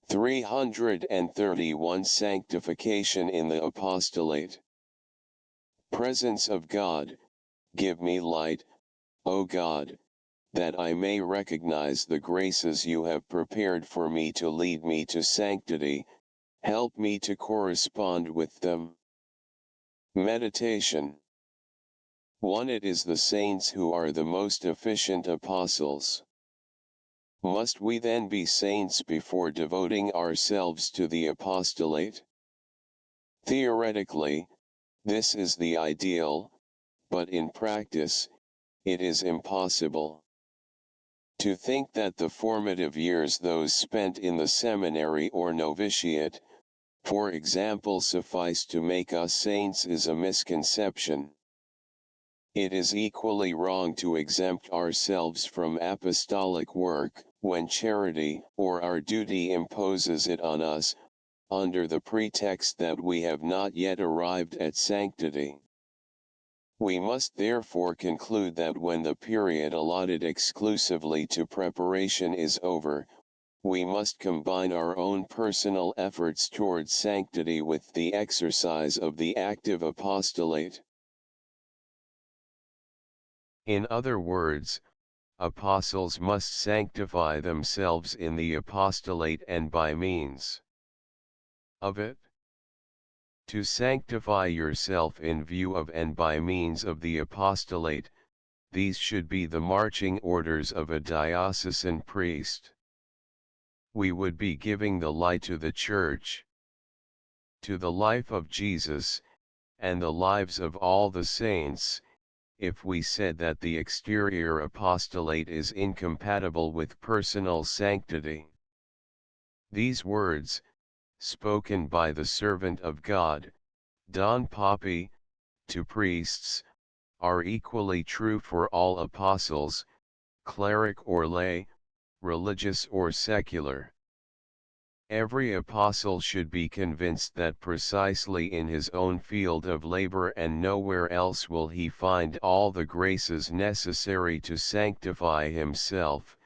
331 Sanctification in the Apostolate. Presence of God, give me light, O God, that I may recognize the graces you have prepared for me to lead me to sanctity, help me to correspond with them. Meditation 1. It is the saints who are the most efficient apostles. Must we then be saints before devoting ourselves to the apostolate? Theoretically, this is the ideal, but in practice, it is impossible. To think that the formative years, those spent in the seminary or novitiate, for example, suffice to make us saints is a misconception. It is equally wrong to exempt ourselves from apostolic work, when charity or our duty imposes it on us, under the pretext that we have not yet arrived at sanctity. We must therefore conclude that when the period allotted exclusively to preparation is over, we must combine our own personal efforts towards sanctity with the exercise of the active apostolate. In other words, apostles must sanctify themselves in the apostolate and by means of it. To sanctify yourself in view of and by means of the apostolate, these should be the marching orders of a diocesan priest. We would be giving the light to the Church, to the life of Jesus, and the lives of all the saints, if we said that the exterior apostolate is incompatible with personal sanctity. These words, spoken by the servant of God, Don Papi, to priests, are equally true for all apostles, cleric or lay, religious or secular. Every apostle should be convinced that precisely in his own field of labor and nowhere else will he find all the graces necessary to sanctify himself,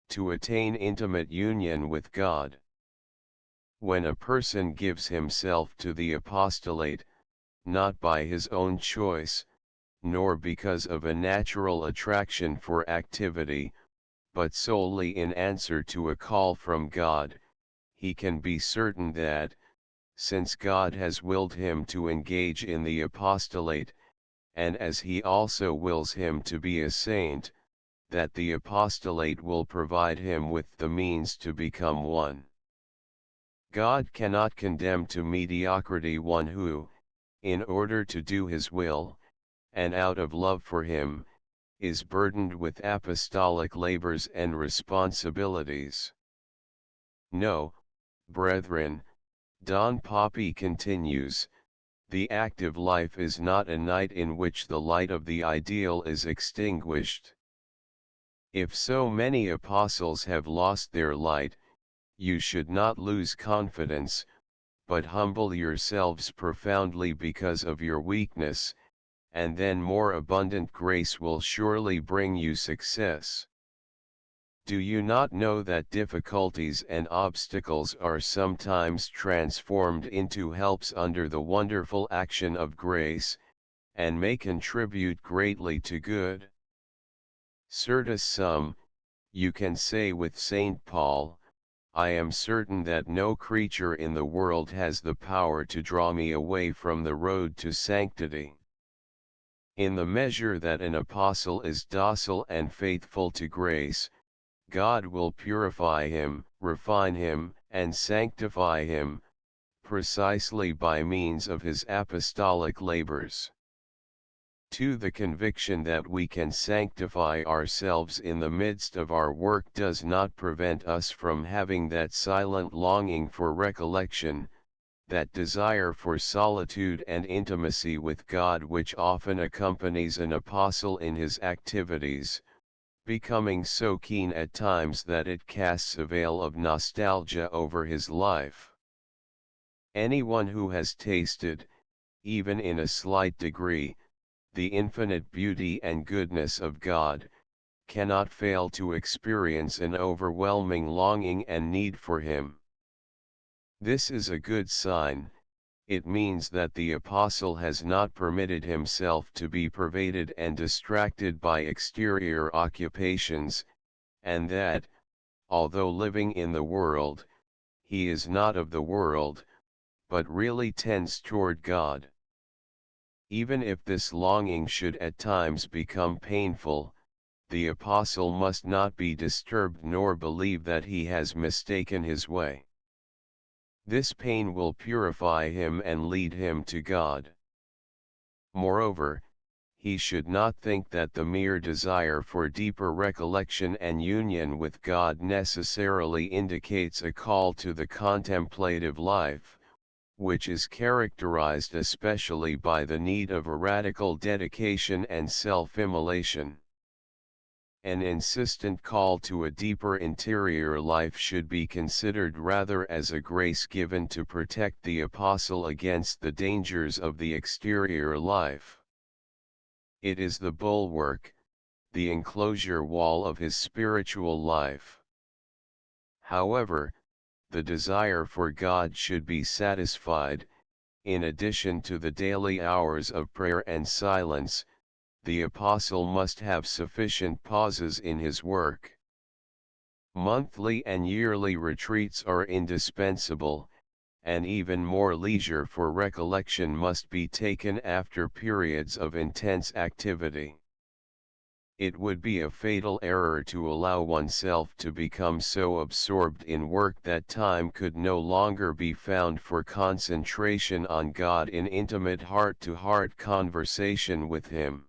to attain intimate union with God. When a person gives himself to the apostolate, not by his own choice, nor because of a natural attraction for activity, but solely in answer to a call from God, he can be certain that, since God has willed him to engage in the apostolate, and as he also wills him to be a saint, that the apostolate will provide him with the means to become one. God cannot condemn to mediocrity one who, in order to do his will, and out of love for him, is burdened with apostolic labors and responsibilities. No, brethren, Don Papi continues, the active life is not a night in which the light of the ideal is extinguished. If so many apostles have lost their light, you should not lose confidence, but humble yourselves profoundly because of your weakness, and then more abundant grace will surely bring you success. Do you not know that difficulties and obstacles are sometimes transformed into helps under the wonderful action of grace, and may contribute greatly to good? Certus sum, you can say with St. Paul, I am certain that no creature in the world has the power to draw me away from the road to sanctity. In the measure that an apostle is docile and faithful to grace, God will purify him, refine him, and sanctify him, precisely by means of his apostolic labors. 2. The conviction that we can sanctify ourselves in the midst of our work does not prevent us from having that silent longing for recollection, that desire for solitude and intimacy with God which often accompanies an apostle in his activities, becoming so keen at times that it casts a veil of nostalgia over his life. Anyone who has tasted, even in a slight degree, the infinite beauty and goodness of God, cannot fail to experience an overwhelming longing and need for him. This is a good sign. It means that the apostle has not permitted himself to be pervaded and distracted by exterior occupations, and that, although living in the world, he is not of the world, but really tends toward God. Even if this longing should at times become painful, the apostle must not be disturbed nor believe that he has mistaken his way. This pain will purify him and lead him to God. Moreover, he should not think that the mere desire for deeper recollection and union with God necessarily indicates a call to the contemplative life, which is characterized especially by the need of a radical dedication and self-immolation. An insistent call to a deeper interior life should be considered rather as a grace given to protect the apostle against the dangers of the exterior life. It is the bulwark, the enclosure wall of his spiritual life. However, the desire for God should be satisfied. In addition to the daily hours of prayer and silence, the apostle must have sufficient pauses in his work. Monthly and yearly retreats are indispensable, and even more leisure for recollection must be taken after periods of intense activity. It would be a fatal error to allow oneself to become so absorbed in work that time could no longer be found for concentration on God in intimate heart-to-heart conversation with Him.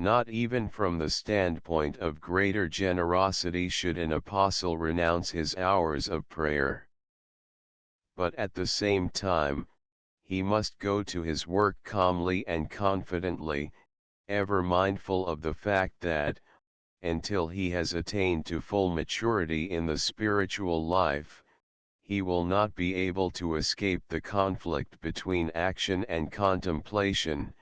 Not even from the standpoint of greater generosity should an apostle renounce his hours of prayer. But at the same time, he must go to his work calmly and confidently, ever mindful of the fact that, until he has attained to full maturity in the spiritual life, he will not be able to escape the conflict between action and contemplation,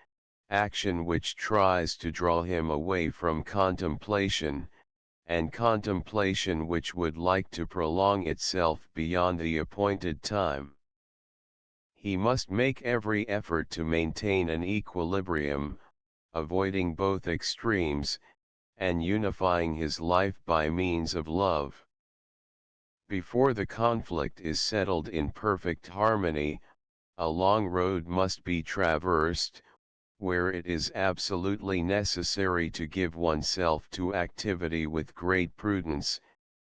action which tries to draw him away from contemplation, and contemplation which would like to prolong itself beyond the appointed time. He must make every effort to maintain an equilibrium, avoiding both extremes, and unifying his life by means of love. Before the conflict is settled in perfect harmony, a long road must be traversed, where it is absolutely necessary to give oneself to activity with great prudence,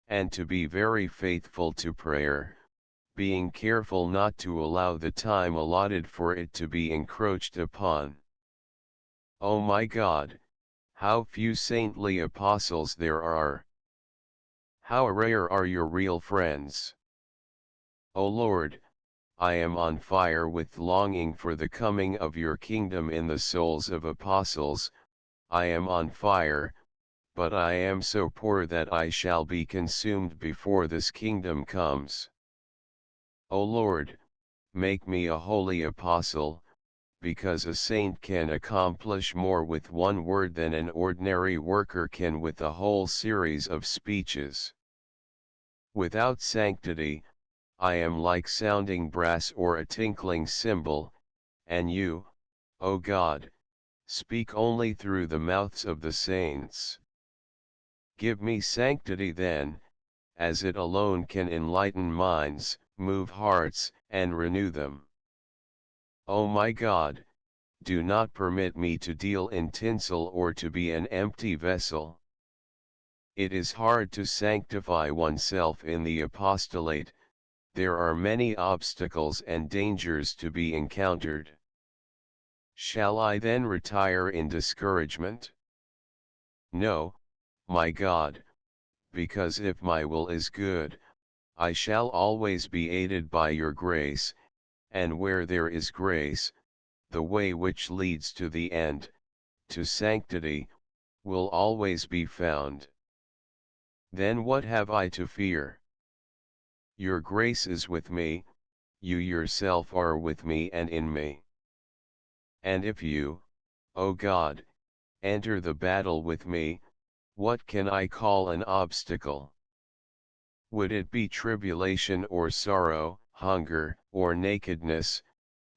and to be very faithful to prayer, being careful not to allow the time allotted for it to be encroached upon. O my God, how few saintly apostles there are! How rare are your real friends! O Lord, I am on fire with longing for the coming of your kingdom in the souls of apostles. I am on fire, but I am so poor that I shall be consumed before this kingdom comes. O Lord, make me a holy apostle, because a saint can accomplish more with one word than an ordinary worker can with a whole series of speeches. Without sanctity, I am like sounding brass or a tinkling cymbal, and you, O God, speak only through the mouths of the saints. Give me sanctity then, as it alone can enlighten minds, move hearts, and renew them. O my God, do not permit me to deal in tinsel or to be an empty vessel. It is hard to sanctify oneself in the apostolate. There are many obstacles and dangers to be encountered. Shall I then retire in discouragement? No, my God, because if my will is good, I shall always be aided by your grace, and where there is grace, the way which leads to the end, to sanctity, will always be found. Then what have I to fear? Your grace is with me, you yourself are with me and in me. And if you, O God, enter the battle with me, what can I call an obstacle? Would it be tribulation or sorrow, hunger, or nakedness,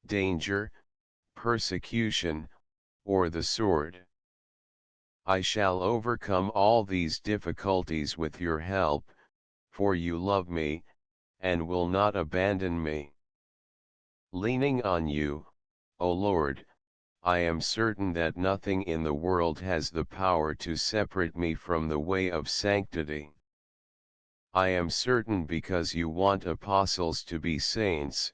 danger, persecution, or the sword. I shall overcome all these difficulties with your help, for you love me, and will not abandon me. Leaning on you, O Lord, I am certain that nothing in the world has the power to separate me from the way of sanctity. I am certain because you want apostles to be saints,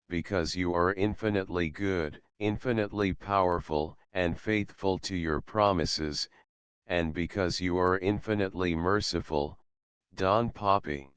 because you are infinitely good, infinitely powerful, and faithful to your promises, and because you are infinitely merciful, Don Papi.